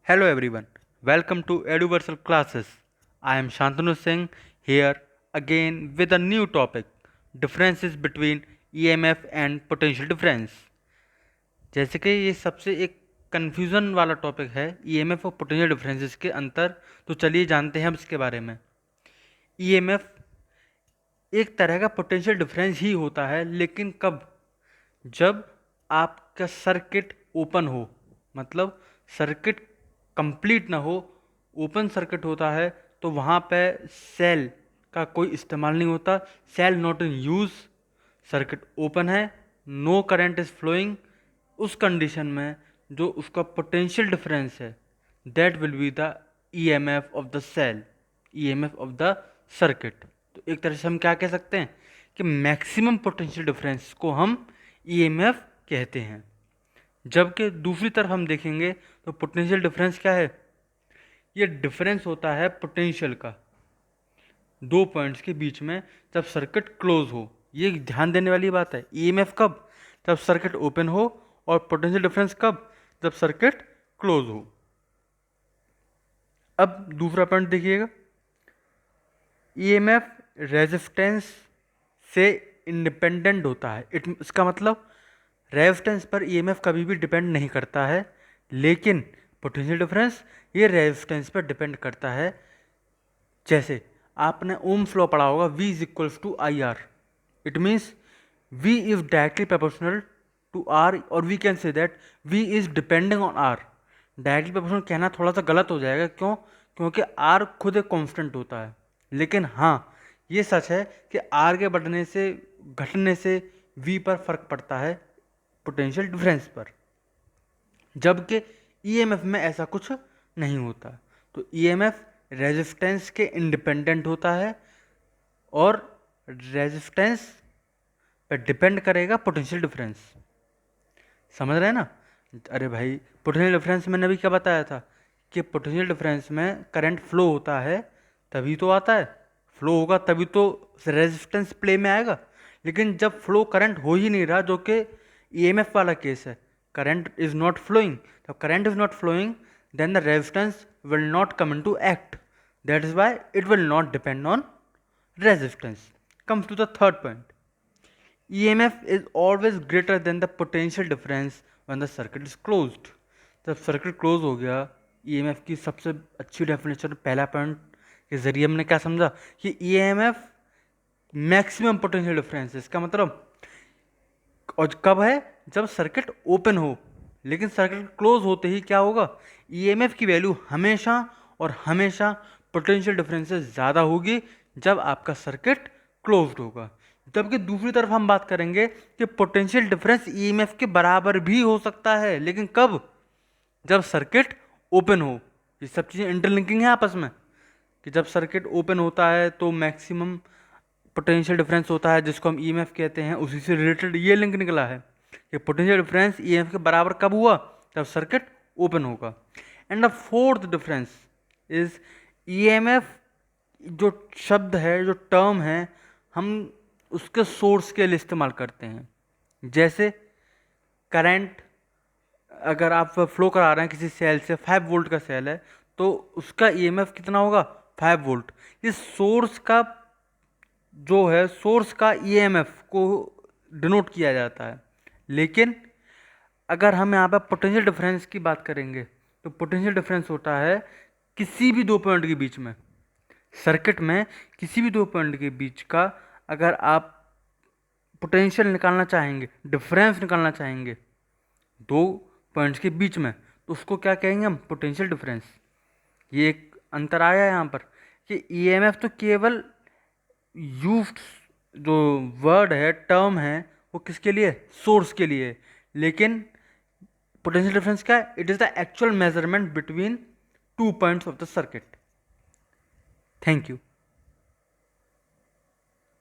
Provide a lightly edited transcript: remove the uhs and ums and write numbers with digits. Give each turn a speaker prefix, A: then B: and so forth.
A: Hello everyone, welcome to Eduversal Classes. I am Shantanu Singh here again with a new topic, differences between EMF and potential difference. जैसे कि ये सबसे एक confusion वाला topic है EMF और potential differences के अंतर, तो चलिए जानते हैं अब इसके बारे में। EMF एक तरह का पोटेंशियल डिफरेंस ही होता है, लेकिन कब? जब आपका सर्किट ओपन हो, मतलब सर्किट कंप्लीट ना हो, ओपन सर्किट होता है तो वहाँ पे सेल का कोई इस्तेमाल नहीं होता, cell not in use, circuit open है, नो करंट इज फ्लोइंग। उस कंडीशन में जो उसका पोटेंशियल डिफरेंस है that will be the EMF of the cell, EMF of the circuit. तो एक तरह से हम क्या कह सकते हैं कि मैक्सिमम पोटेंशियल डिफरेंस को हम ईएमएफ कहते हैं। जबकि दूसरी तरफ हम देखेंगे तो पोटेंशियल डिफरेंस क्या है? ये डिफरेंस होता है पोटेंशियल का दो पॉइंट्स के बीच में जब सर्किट क्लोज हो। ये ध्यान देने वाली बात है। ईएमएफ कब? जब सर्किट ओपन हो, और पोटेंशियल डिफरेंस कब? जब सर्किट क्लोज हो। अब दूसरा पॉइंट देखिएगा, ईएमएफ रेजिस्टेंस से इंडिपेंडेंट होता है। इसका मतलब रेजिस्टेंस पर ईएमएफ कभी भी डिपेंड नहीं करता है, लेकिन पोटेंशियल डिफरेंस ये रेजिस्टेंस पर डिपेंड करता है। जैसे आपने ओम्स लॉ पढ़ा होगा, V is equals to I R. It means V is directly proportional to R, और we can say that V is depending on R। Directly proportional कहना थोड़ा सा गलत हो जाएगा, क्यों? क्योंकि R खुद एक कांस्टेंट होता है, लेकिन हाँ ये सच है कि R के बढ़ने से घटने से V पर फर्क पड़ता है, पोटेंशियल डिफरेंस पर। जबकि ईएमएफ में ऐसा कुछ नहीं होता। तो ईएमएफ रेजिस्टेंस के इंडिपेंडेंट होता है, और रेजिस्टेंस पर डिपेंड करेगा पोटेंशियल डिफरेंस। समझ रहे हैं ना? अरे भाई, पोटेंशियल डिफरेंस मैंने अभी क्या बताया था कि पोटेंशियल डिफरेंस में करंट फ्लो होता है तभी तो आता है, फ्लो होगा तभी तो रेजिस्टेंस प्ले में आएगा। लेकिन जब फ्लो करंट हो ही नहीं रहा, जो कि ईएमएफ वाला केस है, करंट इज नॉट फ्लोइंग, जब current is not flowing then the resistance will not come into act, that is why it will not depend on resistance. Comes to the third point. EMF is always greater than the potential difference when the circuit is closed. जब circuit close हो गया, EMF की सबसे अच्छी definition पहला point के जरिए हमने क्या समझा कि EMF मैक्सिमम पोटेंशियल डिफरेंस है। इसका मतलब और कब है? जब सर्किट ओपन हो। लेकिन सर्किट क्लोज होते ही क्या होगा? EMF की वैल्यू हमेशा और हमेशा पोटेंशियल डिफरेंस से ज़्यादा होगी जब आपका सर्किट क्लोज्ड होगा। जबकि दूसरी तरफ हम बात करेंगे कि पोटेंशियल डिफरेंस ईएमएफ के बराबर भी हो सकता है, लेकिन कब? जब सर्किट ओपन हो। ये सब चीज़ें इंटरलिंकिंग है आपस में, कि जब सर्किट ओपन होता है तो मैक्सिमम पोटेंशियल डिफरेंस होता है, जिसको हम ईएमएफ कहते हैं। उसी से रिलेटेड ये लिंक निकला है कि पोटेंशियल डिफरेंस ईएमएफ के बराबर कब हुआ? जब सर्किट ओपन होगा। And the fourth difference is EMF जो शब्द है, जो टर्म है, हम उसके सोर्स के लिए इस्तेमाल करते हैं। जैसे करंट अगर आप फ्लो करा रहे हैं किसी सेल से, 5 वोल्ट का सेल है, तो उसका ईएमएफ कितना होगा? 5 वोल्ट। इस सोर्स का जो है, सोर्स का ईएमएफ को डिनोट किया जाता है। लेकिन अगर हम यहाँ पर पोटेंशियल डिफरेंस की बात करेंगे तो पोटेंशियल डिफरेंस होता है किसी भी दो पॉइंट के बीच में। सर्किट में किसी भी दो पॉइंट के बीच का अगर आप पोटेंशियल निकालना चाहेंगे, डिफरेंस निकालना चाहेंगे दो पॉइंट्स के बीच में, तो उसको क्या कहेंगे हम? Potential difference. ये एक अंतर आया यहाँ पर कि ईएमएफ तो केवल यूज्ड जो वर्ड है, टर्म है, वो किसके लिए? सोर्स के लिए। लेकिन पोटेंशियल डिफरेंस क्या है? It is the actual measurement between two points of the circuit. Thank you.